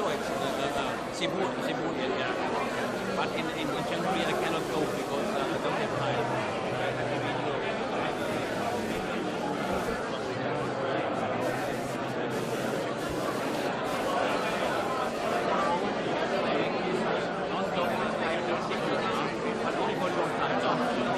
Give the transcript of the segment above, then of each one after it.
No, it's Cebu, yeah. But in January I cannot go because I don't have time. I have to be in Europe. But only for a long time.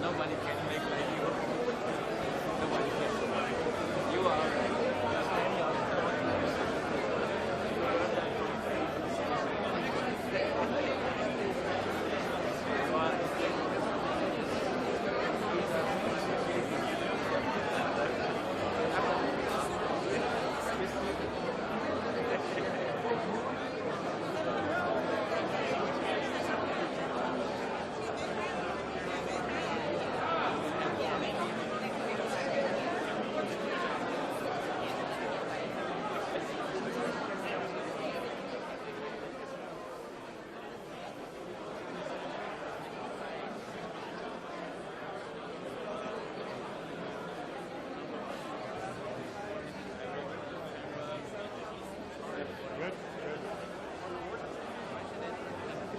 Nobody can make like you. Nobody can. You are.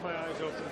My eyes open.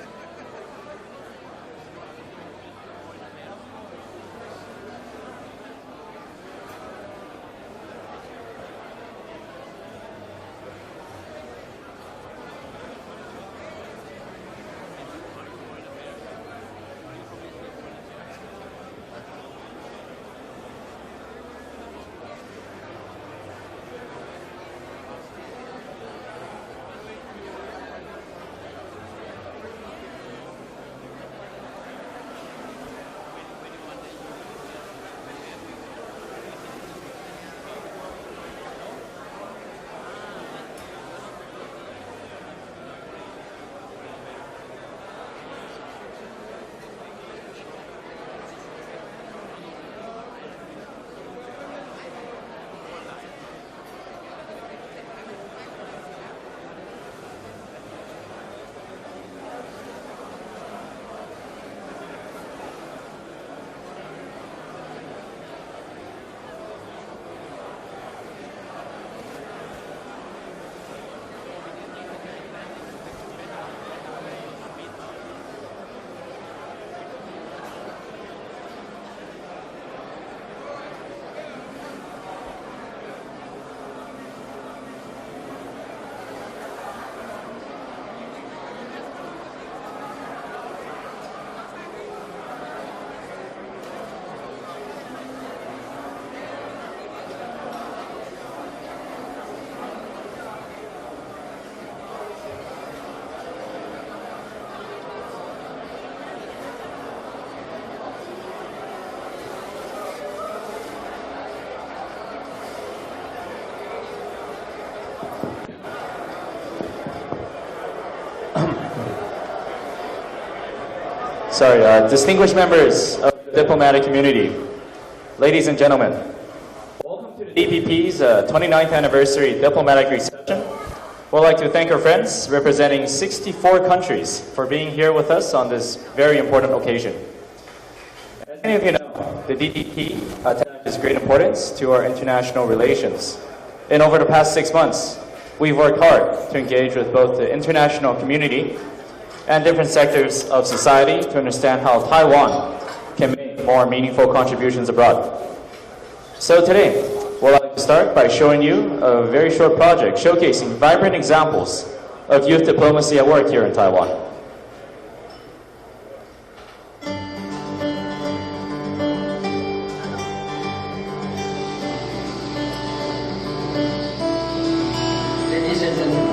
Sorry, distinguished members of the diplomatic community, ladies and gentlemen, welcome to the DPP's 29th anniversary diplomatic reception We'd like to thank our friends representing 64 countries for being here with us on this very important occasion. As many of you know, the DDP attaches great importance to our international relations. And over the past 6 months, we've worked hard to engage with both the international community and different sectors of society to understand how Taiwan can make more meaningful contributions abroad. So today, we'd like to start by showing you a very short project showcasing vibrant examples of youth diplomacy at work here in Taiwan. Ladies and gentlemen,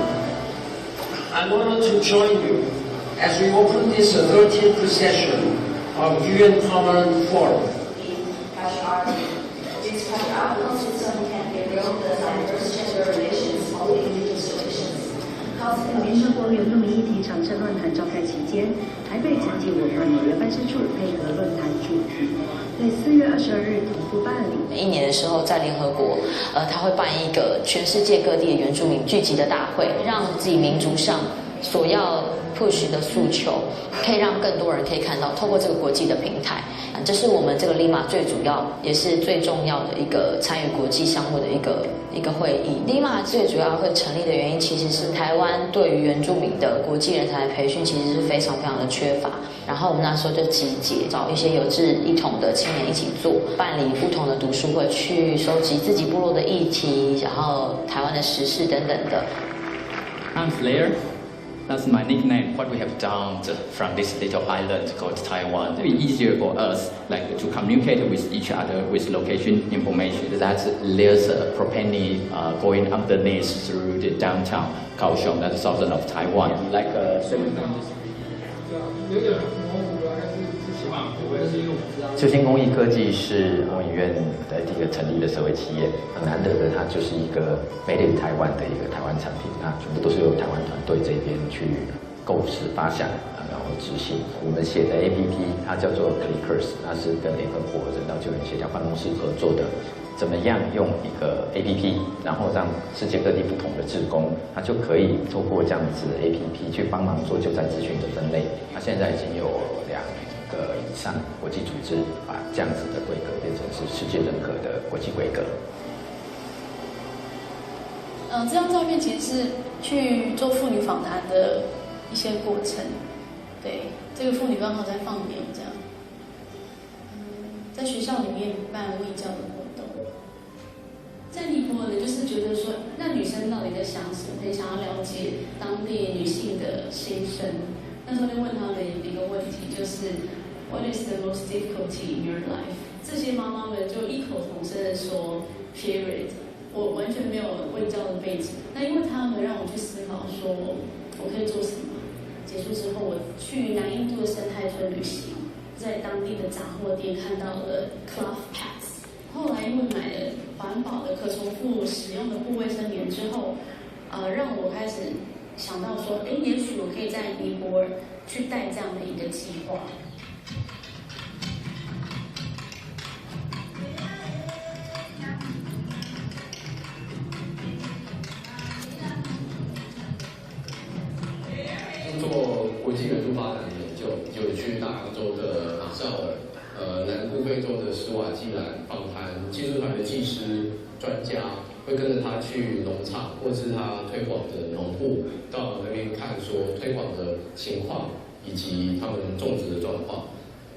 I'm honored to join you as we open this 13th session of UN Permanent Forum. 联合国原住民议题常设论坛召开期间，台北曾经我们纽约办事处配合论坛主题，在4月22日同步办理。每一年的时候，在联合国，他会办一个全世界各地的原住民聚集的大会，让自己民族上所要 push 的诉求，可以让更多人可以看到，透过这个国际的平台，这是我们这个利马最主要也是最重要的一个参与国际项目的一个会议。利马最主要会成立的原因，其实是台湾对于原住民的国际人才培训其实是非常的缺乏。然后我们那时候就集结，找一些有志一同的青年一起做，办理不同的读书会，去收集自己部落的议题，然后台湾的时事等等的。I'm Slayer. That's my nickname. What we have done from this little island called Taiwan, it's easier for us like to communicate with each other with location information. That there's a propane going underneath through the downtown Kaohsiung, that's southern of Taiwan, like swimming. 就新公益科技是工研院的第一个成立的社会企业，很难得的，它就是一个 Made in Taiwan 的一个台湾产品，那全部都是由台湾团队这边去构思、发想，然后执行。我们写的 APP 它叫做 Clickers， 那是跟联合国人道救援协调办公室合作的。怎么样用一个 APP， 然后让世界各地不同的志工，他就可以透过这样子 APP 去帮忙做救灾资讯的分类。那现在已经有2个以上国际组织把这样子的规格变成是世界认可的国际规格。这张照片其实是去做妇女访谈的一些过程。对，这个妇女刚好在放牛这样。在学校里面办卫教的活动。在尼泊尔呢，就是觉得说，那女生到底在想什么？很想要了解当地女性的心声。那时候就问他们一个问题，就是 What is the most difficulty in your life？ 这些妈妈们就异口同声的说 Period。我完全没有卫教的背景，那因为他们让我去思考说，我可以做什么。结束之后，我去南印度的生态村旅行，在当地的杂货店看到了 cloth pads。后来因为买了环保的、可重复使用的布卫生棉之后，让我开始想到说，也许我可以在尼泊尔去带这样的一个计划。做国际援助发展的研究，就去大洋洲的马绍尔、南部非洲的斯瓦季兰访谈技术团的技师、专家，会跟着他去农场或是他推广的农户，到那边看说推广的情况以及他们种植的状况。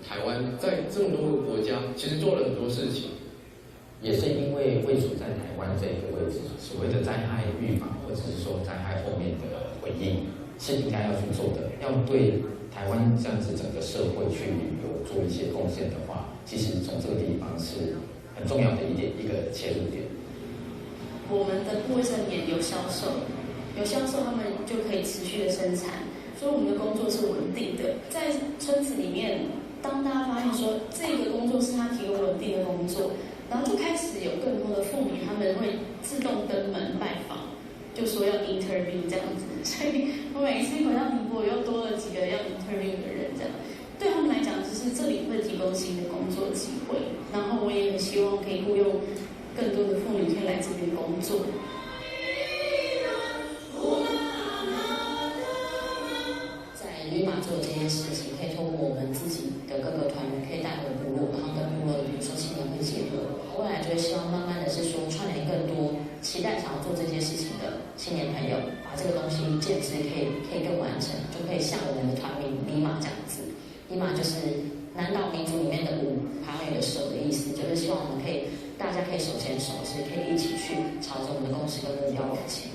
台湾在这么多个国家，其实做了很多事情，也是因为位处在台湾这个位置，所谓的灾害预防或者是说灾害后面的回应。是应该要去做的，要对台湾这样子整个社会去有做一些贡献的话，其实从这个地方是很重要的一个切入点。我们的布卫生棉有销售，他们就可以持续的生产，所以我们的工作是稳定的。在村子里面，当大家发现说这个工作是他提供稳定的工作，然后就开始有更多的妇女他们会自动登门拜访。就说要 interview 这样子，所以我每一次回到尼泊尔又多了几个要 interview 的人，这样对他们来讲，就是这里会提供新的工作机会，然后我也很希望可以雇佣更多的妇女可以来这边工作。制可以更完成，就可以像我们的团名“尼玛”这样子。尼玛就是南岛民族里面的舞，台湾语的手的意思，就是希望我们大家可以手牵手，是可以一起去朝着我们的共识跟目标往前。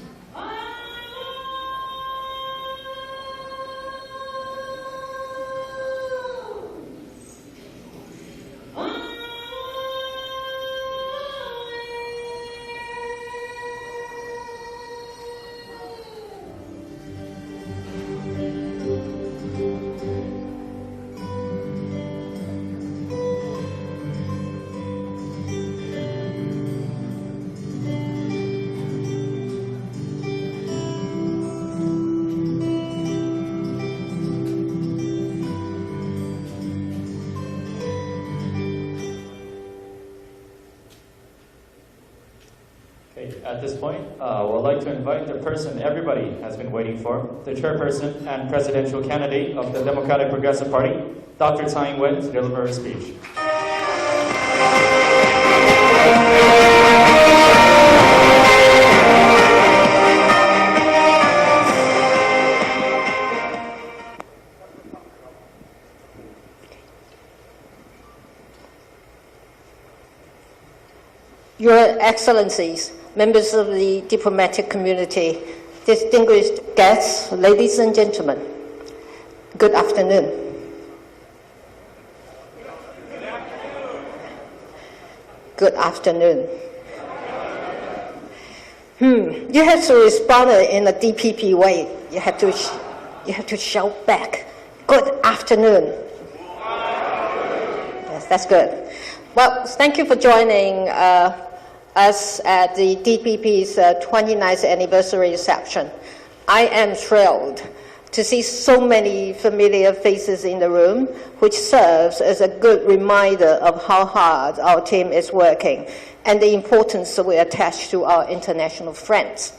At this point, we'd like to invite the person everybody has been waiting for, the chairperson and presidential candidate of the Democratic Progressive Party, Dr. Tsai Ing-wen, to deliver her speech. Your Excellencies, members of the diplomatic community, distinguished guests, ladies and gentlemen, good afternoon. Good afternoon. You have to respond in a DPP way. You have to shout back. Good afternoon. Yes, that's good. Well, thank you for joining us at the DPP's 29th anniversary reception. I am thrilled to see so many familiar faces in the room, which serves as a good reminder of how hard our team is working and the importance we attach to our international friends.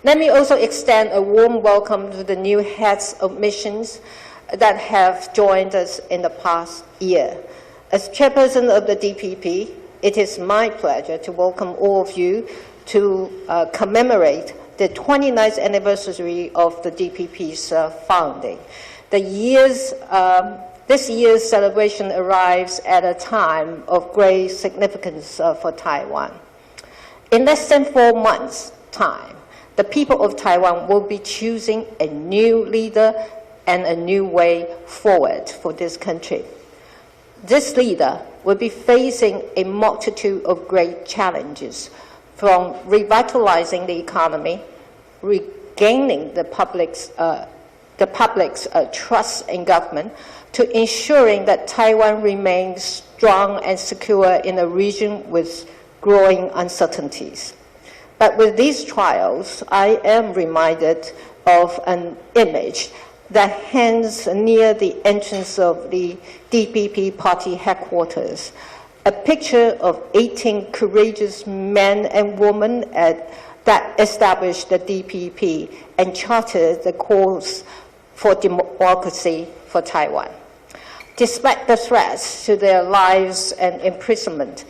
Let me also extend a warm welcome to the new heads of missions that have joined us in the past year. As chairperson of the DPP, it is my pleasure to welcome all of you to commemorate the 29th anniversary of the DPP's founding. This year's celebration arrives at a time of great significance for Taiwan. In less than 4 months' time, the people of Taiwan will be choosing a new leader and a new way forward for this country. This leader will be facing a multitude of great challenges, from revitalizing the economy, regaining the public's trust in government, to ensuring that Taiwan remains strong and secure in a region with growing uncertainties. But with these trials, I am reminded of an image that hangs near the entrance of the DPP party headquarters, a picture of 18 courageous men and women that established the DPP and charted the course for democracy for Taiwan. Despite the threats to their lives and imprisonment,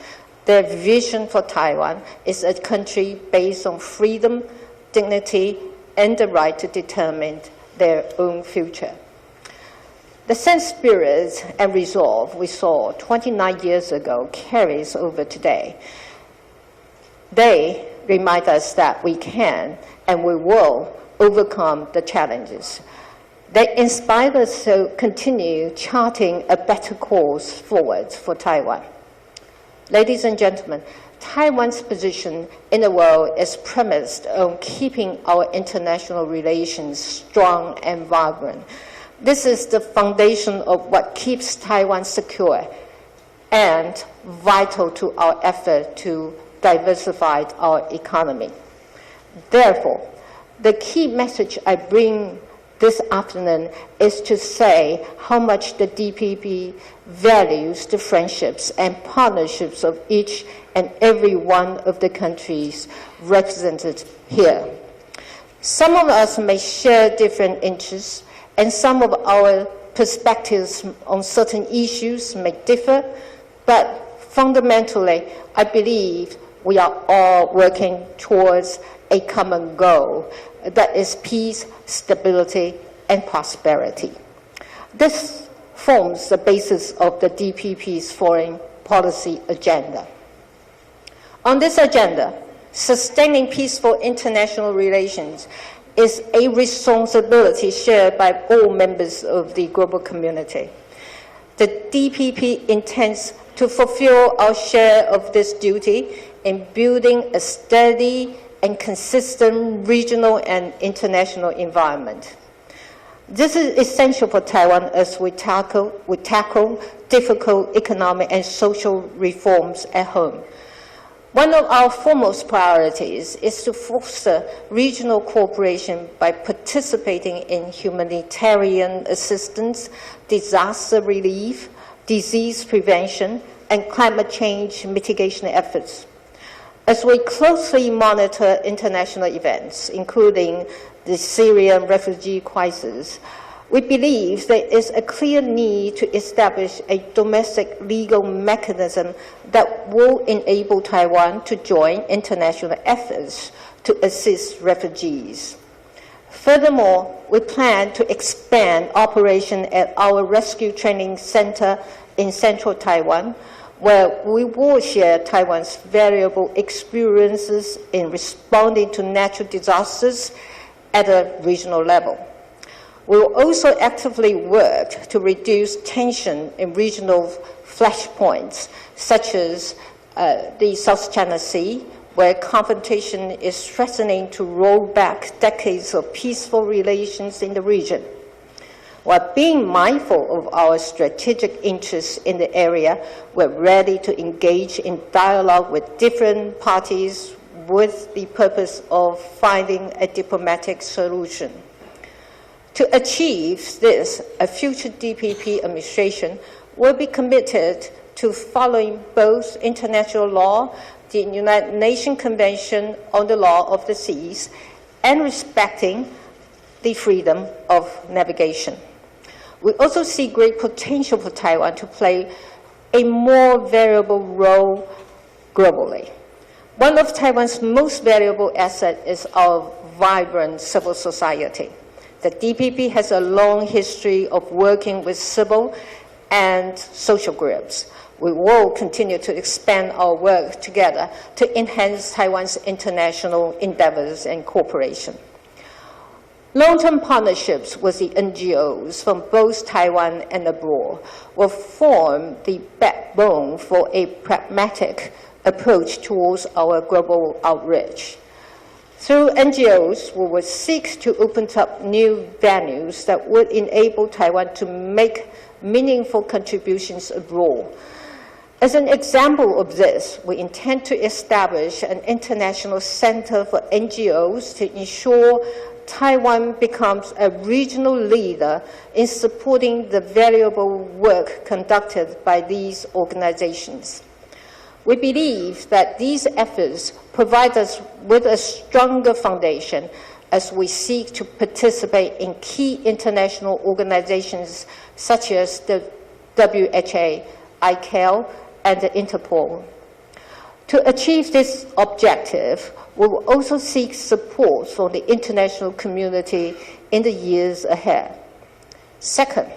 their vision for Taiwan is a country based on freedom, dignity, and the right to determine their own future. The same spirit and resolve we saw 29 years ago carries over today. They remind us that we can and we will overcome the challenges. They inspire us to continue charting a better course forward for Taiwan. Ladies and gentlemen, Taiwan's position in the world is premised on keeping our international relations strong and vibrant. This is the foundation of what keeps Taiwan secure and vital to our effort to diversify our economy. Therefore, the key message I bring this afternoon is to say how much the DPP values the friendships and partnerships of each and every one of the countries represented here. Some of us may share different interests, and some of our perspectives on certain issues may differ, but fundamentally, I believe we are all working towards a common goal that is peace, stability, and prosperity. This forms the basis of the DPP's foreign policy agenda. On this agenda, sustaining peaceful international relations is a responsibility shared by all members of the global community. The DPP intends to fulfill our share of this duty in building a steady and consistent regional and international environment. This is essential for Taiwan as we tackle difficult economic and social reforms at home. One of our foremost priorities is to foster regional cooperation by participating in humanitarian assistance, disaster relief, disease prevention, and climate change mitigation efforts. As we closely monitor international events, including the Syrian refugee crisis, we believe there is a clear need to establish a domestic legal mechanism that will enable Taiwan to join international efforts to assist refugees. Furthermore, we plan to expand operation at our rescue training center in central Taiwan, where we will share Taiwan's variable experiences in responding to natural disasters at a regional level. We will also actively work to reduce tension in regional flashpoints, such as the South China Sea, where confrontation is threatening to roll back decades of peaceful relations in the region. While being mindful of our strategic interests in the area, we're ready to engage in dialogue with different parties with the purpose of finding a diplomatic solution. To achieve this, a future DPP administration will be committed to following both international law, the United Nations Convention on the Law of the Seas, and respecting the freedom of navigation. We also see great potential for Taiwan to play a more valuable role globally. One of Taiwan's most valuable assets is our vibrant civil society. The DPP has a long history of working with civil and social groups. We will continue to expand our work together to enhance Taiwan's international endeavors and cooperation. Long-term partnerships with the NGOs from both Taiwan and abroad will form the backbone for a pragmatic approach towards our global outreach. Through NGOs, we will seek to open up new venues that would enable Taiwan to make meaningful contributions abroad. As an example of this, we intend to establish an international center for NGOs to ensure Taiwan becomes a regional leader in supporting the valuable work conducted by these organizations. We believe that these efforts provide us with a stronger foundation as we seek to participate in key international organizations such as the WHO, ICAO, and the Interpol. To achieve this objective, we will also seek support from the international community in the years ahead. Second,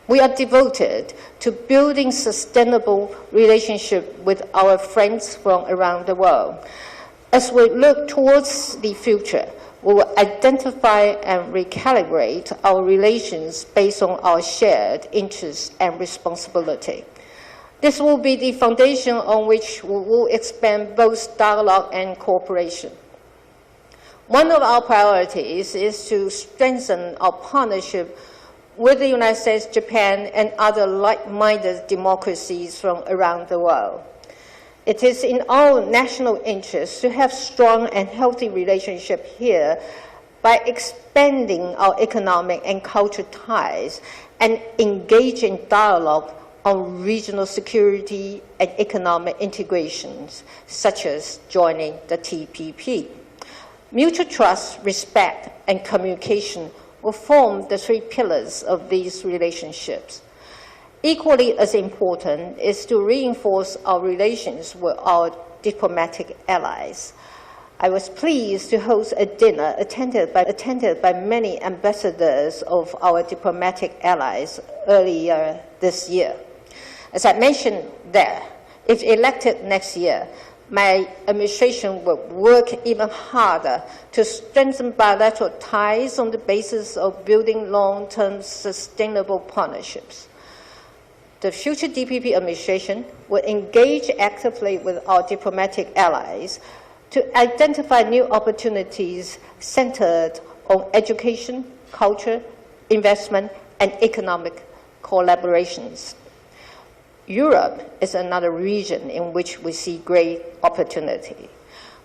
we are devoted to building sustainable relationships with our friends from around the world. As we look towards the future, we will identify and recalibrate our relations based on our shared interests and responsibility. This will be the foundation on which we will expand both dialogue and cooperation. One of our priorities is to strengthen our partnership with the United States, Japan, and other like-minded democracies from around the world. It is in our national interest to have strong and healthy relationships here by expanding our economic and cultural ties and engage in dialogue on regional security and economic integrations, such as joining the TPP. Mutual trust, respect, and communication will form the three pillars of these relationships. Equally as important is to reinforce our relations with our diplomatic allies. I was pleased to host a dinner attended by many ambassadors of our diplomatic allies earlier this year. As I mentioned there, if elected next year, my administration will work even harder to strengthen bilateral ties on the basis of building long-term sustainable partnerships. The future DPP administration will engage actively with our diplomatic allies to identify new opportunities centered on education, culture, investment, and economic collaborations. Europe is another region in which we see great opportunity.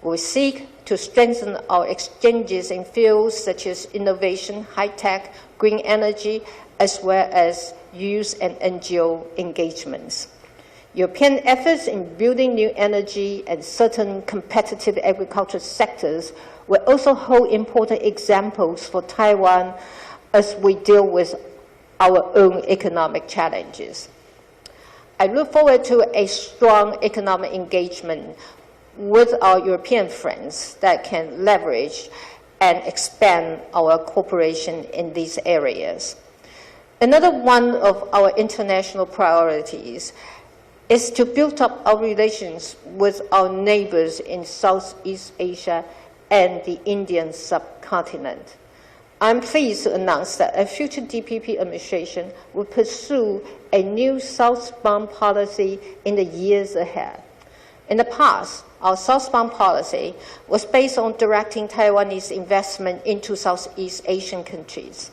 We seek to strengthen our exchanges in fields such as innovation, high-tech, green energy, as well as youth and NGO engagements. European efforts in building new energy and certain competitive agricultural sectors will also hold important examples for Taiwan as we deal with our own economic challenges. I look forward to a strong economic engagement with our European friends that can leverage and expand our cooperation in these areas. Another one of our international priorities is to build up our relations with our neighbors in Southeast Asia and the Indian subcontinent. I'm pleased to announce that a future DPP administration will pursue a new southbound policy in the years ahead. In the past, our southbound policy was based on directing Taiwanese investment into Southeast Asian countries.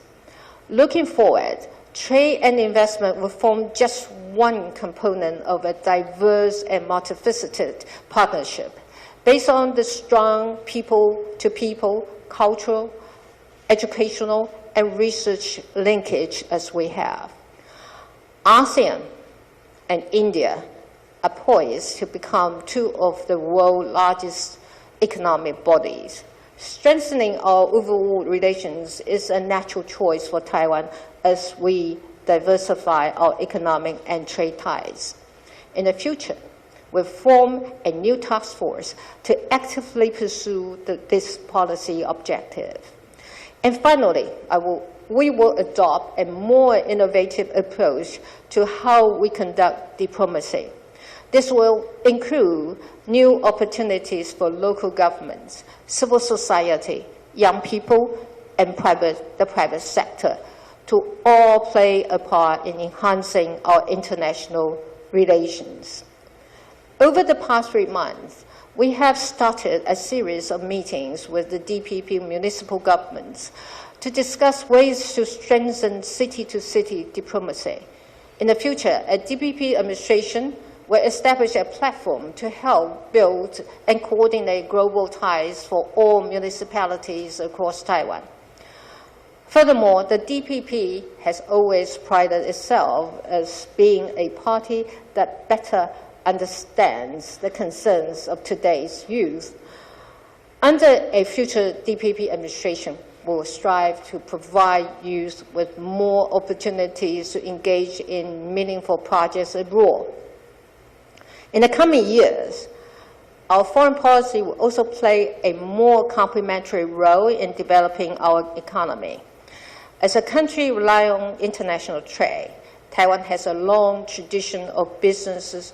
Looking forward, trade and investment will form just one component of a diverse and multifaceted partnership based on the strong people-to-people, cultural, educational, and research linkage as we have. ASEAN and India are poised to become two of the world's largest economic bodies. Strengthening our overall relations is a natural choice for Taiwan as we diversify our economic and trade ties. In the future, we'll form a new task force to actively pursue this policy objective. And finally, we will adopt a more innovative approach to how we conduct diplomacy. This will include new opportunities for local governments, civil society, young people, and the private sector to all play a part in enhancing our international relations. Over the past 3 months, we have started a series of meetings with the DPP municipal governments to discuss ways to strengthen city-to-city diplomacy. In the future, a DPP administration will establish a platform to help build and coordinate global ties for all municipalities across Taiwan. Furthermore, the DPP has always prided itself as being a party that better understands the concerns of today's youth. Under a future DPP administration, we will strive to provide youth with more opportunities to engage in meaningful projects abroad. In the coming years, our foreign policy will also play a more complementary role in developing our economy. As a country relying on international trade, Taiwan has a long tradition of businesses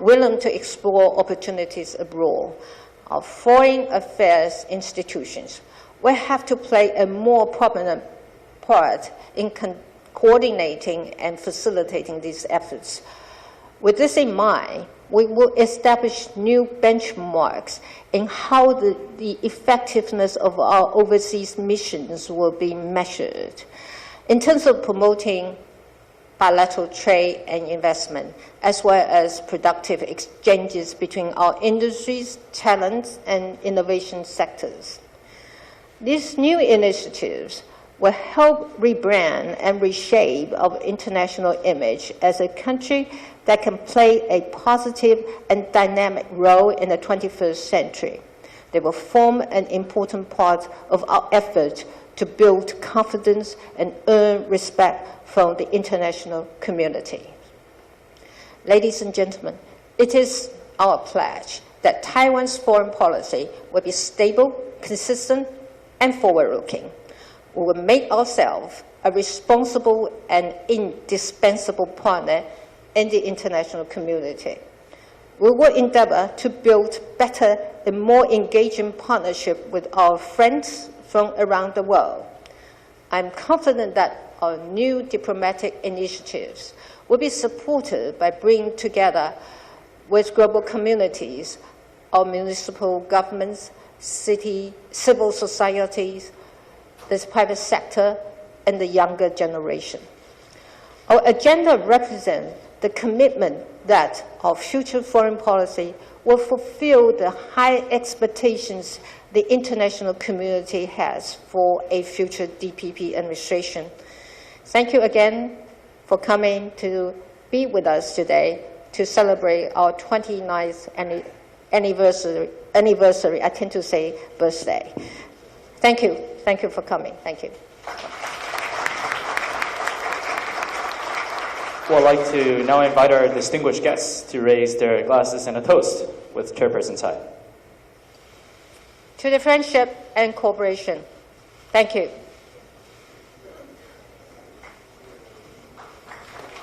willing to explore opportunities abroad. Our foreign affairs institutions will have to play a more prominent part in coordinating and facilitating these efforts. With this in mind, we will establish new benchmarks in how the effectiveness of our overseas missions will be measured. In terms of promoting bilateral trade and investment, as well as productive exchanges between our industries, talents, and innovation sectors. These new initiatives will help rebrand and reshape our international image as a country that can play a positive and dynamic role in the 21st century. They will form an important part of our effort to build confidence and earn respect from the international community. Ladies and gentlemen, it is our pledge that Taiwan's foreign policy will be stable, consistent, and forward-looking. We will make ourselves a responsible and indispensable partner in the international community. We will endeavor to build better and more engaging partnership with our friends from around the world. I'm confident that our new diplomatic initiatives will be supported by bringing together with global communities, our municipal governments, civil societies, the private sector, and the younger generation. Our agenda represents the commitment that our future foreign policy will fulfill the high expectations the international community has for a future DPP administration. Thank you again for coming to be with us today to celebrate our 29th anniversary, I tend to say birthday. Thank you. Thank you for coming. Thank you. Well, I'd like to now invite our distinguished guests to raise their glasses and a toast with Chairperson Tsai. To the friendship and cooperation. Thank you.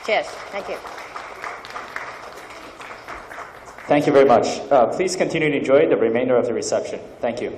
Cheers. Thank you. Thank you very much. Please continue to enjoy the remainder of the reception. Thank you.